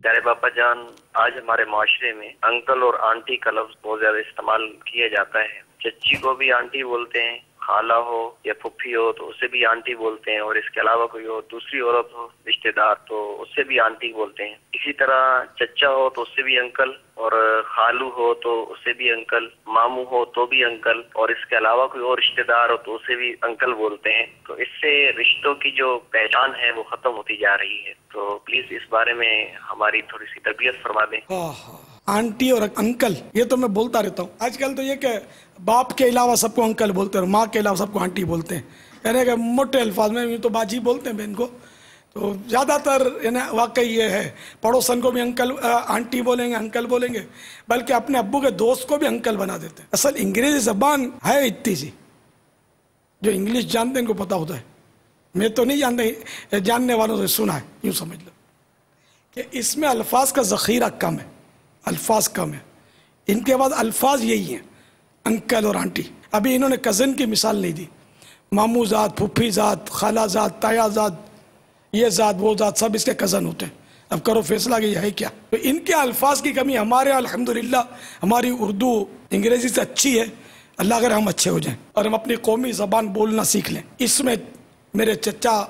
پیارے باپا جان، آج ہمارے معاشرے میں انکل اور آنٹی کا لفظ بہت زیادہ استعمال کیا جاتا ہے۔ چچی کو بھی آنٹی بولتے ہیں، خالہ ہو یا پھپھی ہو تو اسے بھی آنٹی بولتے ہیں، اور اس کے علاوہ کوئی اور دوسری عورت ہو رشتہ دار تو اسے بھی آنٹی بولتے ہیں۔ اسی طرح چچا ہو تو اس سے بھی انکل، اور خالو ہو تو اسے بھی انکل، ماموں ہو تو بھی انکل، اور اس کے علاوہ کوئی اور رشتہ دار ہو تو اسے بھی انکل بولتے ہیں۔ تو اس سے رشتوں کی جو پہچان ہے وہ ختم ہوتی جا رہی ہے، تو پلیز اس بارے میں ہماری تھوڑی سی تربیت فرما دیں۔ آنٹی اور انکل یہ تو میں بولتا رہتا ہوں۔ آج کل تو یہ کہ باپ کے علاوہ سب کو انکل بولتے ہیں اور ماں کے علاوہ سب کو آنٹی بولتے ہیں، یعنی کہ موٹے الفاظ میں تو باجی بولتے ہیں بہن کو، تو زیادہ تر یعنی واقعی یہ ہے پڑوسن کو بھی انکل آنٹی بولیں گے، انکل بولیں گے، بلکہ اپنے ابو کے دوست کو بھی انکل بنا دیتے ہیں۔ اصل انگریزی زبان ہے اتنی سی، جو انگلش جانتے ہیں ان کو پتہ ہوتا ہے، میں تو نہیں جانتے، جاننے والوں سے سنا ہے، یوں سمجھ لو کہ اس میں الفاظ کا ذخیرہ کم ہے، الفاظ کم ہے، ان کے بعد الفاظ یہی ہیں انکل اور آنٹی۔ ابھی انہوں نے کزن کی مثال نہیں دی، ماموں ذات، پھوپھی ذات، خالہ ذات، تایا ذات، یہ ذات وہ ذات سب اس کے کزن ہوتے ہیں۔ اب کرو فیصلہ کہ یہ ہے کیا؟ تو ان کے الفاظ کی کمی ہمارے الحمدللہ ہماری اردو انگریزی سے اچھی ہے، اللہ اگر ہم اچھے ہو جائیں اور ہم اپنی قومی زبان بولنا سیکھ لیں۔ اس میں میرے چچا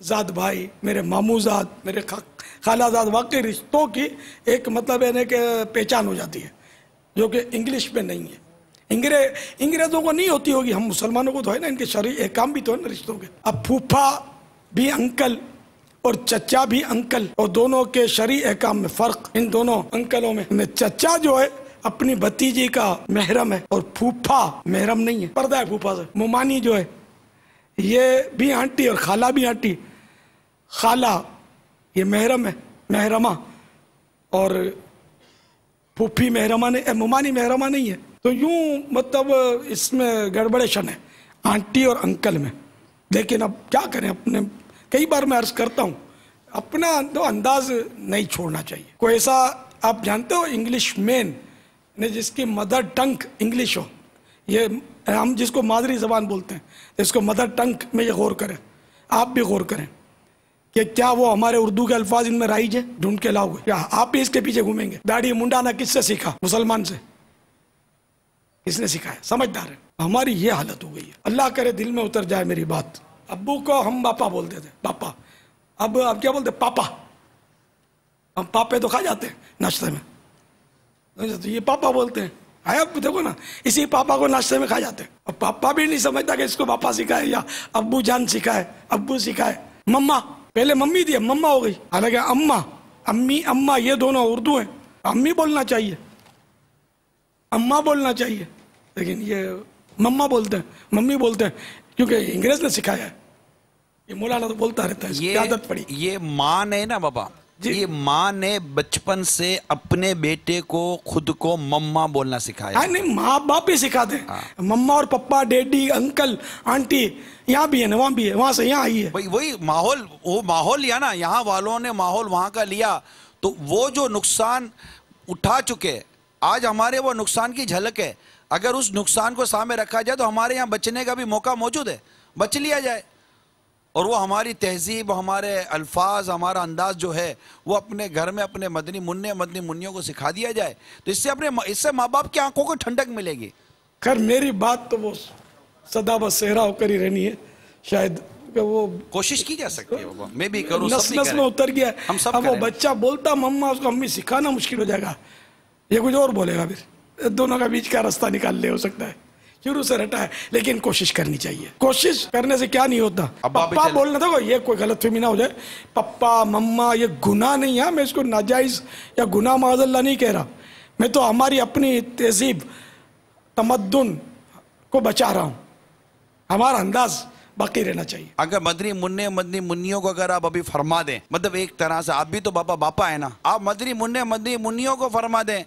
ذات بھائی، میرے ماموں ذات، میرے خالہ ذات، واقعی رشتوں کی ایک مطلب ہے کہ پہچان ہو جاتی ہے، جو کہ انگلش میں نہیں ہے۔ انگریزوں کو نہیں ہوتی ہوگی، ہم مسلمانوں کو تو ہے نا، ان کے شرعی احکام بھی تو ہے نا رشتوں کے۔ اب پھوپھا بھی انکل اور چچا بھی انکل، اور دونوں کے شرعی احکام میں فرق ان دونوں انکلوں میں۔ چچا جو ہے اپنی بھتیجی کا محرم ہے اور پھوپھا محرم نہیں ہے، پردہ ہے پھوپھا سے۔ ممانی جو ہے یہ بھی آنٹی اور خالہ بھی آنٹی، خالہ یہ محرم ہے، محرمہ، اور پھوپھی محرمہ نہیں، ممانی محرمہ نہیں ہے۔ تو یوں مطلب اس میں گڑبڑیشن ہے آنٹی اور انکل میں۔ لیکن اب کیا کریں، اپنے کئی بار میں عرض کرتا ہوں اپنا انداز نہیں چھوڑنا چاہیے۔ کوئی ایسا آپ جانتے ہو انگلش مین نے جس کی مدر ٹنگ انگلش ہو، یہ ہم جس کو مادری زبان بولتے ہیں، اس کو مدر ٹنگ میں یہ غور کریں، آپ بھی غور کریں کہ کیا وہ ہمارے اردو کے الفاظ ان میں رائج ہیں؟ ڈھونڈ کے لاؤ گے کیا آپ بھی اس کے پیچھے گھومیں گے؟ داڑھی منڈانا کس سے سیکھا؟ مسلمان سے۔ کس نے سکھایا؟ سمجھدار ہے۔ ہماری یہ حالت ہو گئی ہے، اللہ کرے دل میں اتر جائے میری بات۔ ابو کو ہم باپا بولتے تھے، پاپا، اب کیا بولتے؟ پاپا۔ ہم پاپے تو کھا جاتے ہیں ناشتے میں، یہ پاپا بولتے ہیں۔ اب دیکھو نا، اسی پاپا کو ناشتے میں کھا جاتے ہیں، اور پاپا بھی نہیں سمجھتا کہ اس کو پاپا سکھائے یا ابو جان سکھائے، ابو سکھائے۔ مما، پہلے ممی تھی اب مما ہو گئی، حالانکہ اما، امی، اما یہ دونوں اردو ہیں، امی بولنا چاہیے، اما بولنا چاہیے، لیکن یہ مما بولتے ہیں، ممی بولتے ہیں، کیونکہ انگریز نے سکھایا ہے۔ یہ مولانا تو بولتا رہتا ہے، اس کی عادت پڑی۔ یہ ماں نے نا بابا، یہ ماں نے بچپن سے اپنے بیٹے کو خود کو مما بولنا سکھایا۔ نہیں، ماں باپ بھی سکھاتے ہیں، مما اور پپا، ڈیڈی، انکل، آنٹی، یہاں بھی ہے وہاں بھی ہے، وہاں سے یہاں آئی ہے۔ وہی ماحول، وہ ماحول لیا نا، یہاں والوں نے ماحول وہاں کا لیا، تو وہ جو نقصان اٹھا چکے، آج ہمارے وہ نقصان کی جھلک ہے۔ اگر اس نقصان کو سامنے رکھا جائے تو ہمارے یہاں بچنے کا بھی موقع موجود ہے، بچ لیا جائے، اور وہ ہماری تہذیب، ہمارے الفاظ، ہمارا انداز جو ہے وہ اپنے گھر میں اپنے مدنی منع مدنی منیوں کو سکھا دیا جائے، تو اس سے ماں باپ کی آنکھوں کو ٹھنڈک ملے گی۔ خیر میری بات تو وہ سدا بس صحرا ہو کر ہی رہنی ہے، شاید کہ وہ کوشش کی جا سکتی ہے بابا، میں بھی کروں، نس سب بھی نس کریں، میں اتر گیا ہے۔ ہم سب اب وہ کریں۔ بچہ بولتا مما، اس کو امی سکھانا مشکل ہو جائے گا، یہ کچھ اور بولے گا، پھر دونوں کا بیچ کا راستہ نکال لے، ہو سکتا ہے شروع سے رٹا ہے، لیکن کوشش کرنی چاہیے۔ کوشش کرنے سے کیا نہیں ہوتا، پپا بولنا تھا، یہ کوئی غلط فہمی نہ ہو جائے، پپا مما یہ گناہ نہیں ہے، میں اس کو ناجائز یا گناہ معاذ اللہ نہیں کہہ رہا، میں تو ہماری اپنی تہذیب تمدن کو بچا رہا ہوں، ہمارا انداز باقی رہنا چاہیے۔ اگر مدنی منع مدنی منیوں کو اگر آپ ابھی فرما دیں، مطلب ایک طرح سے آپ بھی تو باپا ہے نا، آپ مدنی منع مدنی منیوں کو فرما دیں،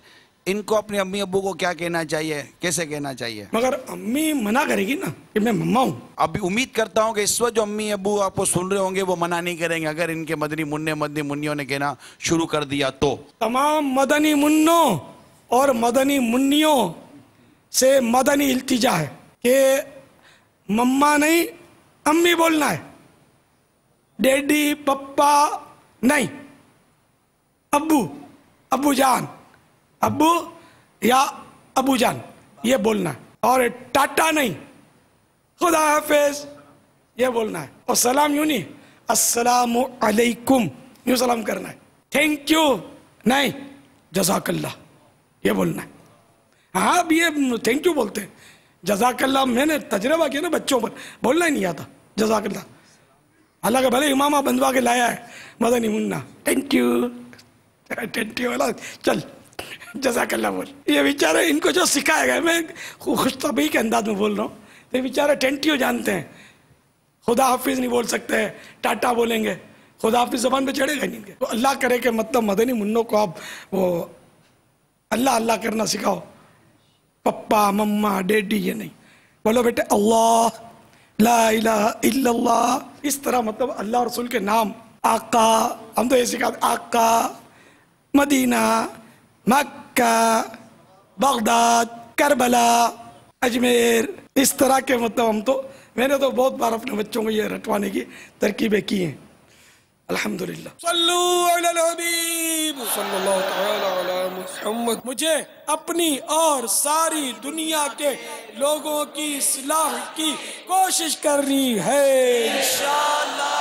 ان کو اپنے امی ابو کو کیا کہنا چاہیے، کیسے کہنا چاہیے؟ مگر امی منع کرے گی نا کہ میں مما ہوں۔ اب امید کرتا ہوں کہ اس وقت جو امی ابو آپ کو سن رہے ہوں گے وہ منع نہیں کریں گے اگر ان کے مدنی منع مدنی منیوں نے کہنا شروع کر دیا تو۔ تمام مدنی منوں اور مدنی منیوں سے مدنی التجا ہے کہ مما نہیں امی بولنا ہے، ڈیڈی پپا نہیں، ابو ابو جان ابو یا ابو جان یہ بولنا ہے، اور ٹاٹا نہیں، خدا حافظ یہ بولنا ہے، اور سلام یوں نہیں السلام علیکم یوں سلام کرنا ہے، تھینک یو نہیں جزاک اللہ یہ بولنا ہے۔ ہاں اب یہ تھینک یو بولتے ہیں، جزاک اللہ میں نے تجربہ کیا نا بچوں پر، بولنا ہی نہیں آتا جزاک اللہ، اللہ کا بھلے امامہ بندوا کے لایا ہے مدنی منا، تھینک یو والا چل جزاک اللہ بول، یہ بیچارے ان کو جو سکھایا گیا، میں خوش طبعی کے انداز میں بول رہا ہوں، یہ بیچارے تھینک یو جانتے ہیں، خدا حافظ نہیں بول سکتے، ٹاٹا بولیں گے، خدا حافظ زبان پہ چڑھے گا نہیں ان کے۔ تو اللہ کرے کہ مطلب مدنی منوں کو آپ وہ اللہ اللہ کرنا سکھاؤ، پپا مما ڈیڈی یہ نہیں، بولو بیٹے اللہ لا الہ الا اللہ، اس طرح مطلب اللہ رسول کے نام، آقا، ہم تو یہ سکھاتے آقا، مدینہ، مکہ، بغداد، کربلا، اجمیر، اس طرح کے مطلب ہم تو میں نے تو بہت بار اپنے بچوں کو یہ رٹوانے کی ترکیبیں کی ہیں، الحمدللہ۔ صلو علی الحبیب صلی اللہ تعالی علی محمد۔ مجھے اپنی اور ساری دنیا کے لوگوں کی اصلاح کی کوشش کرنی ہے انشاءاللہ۔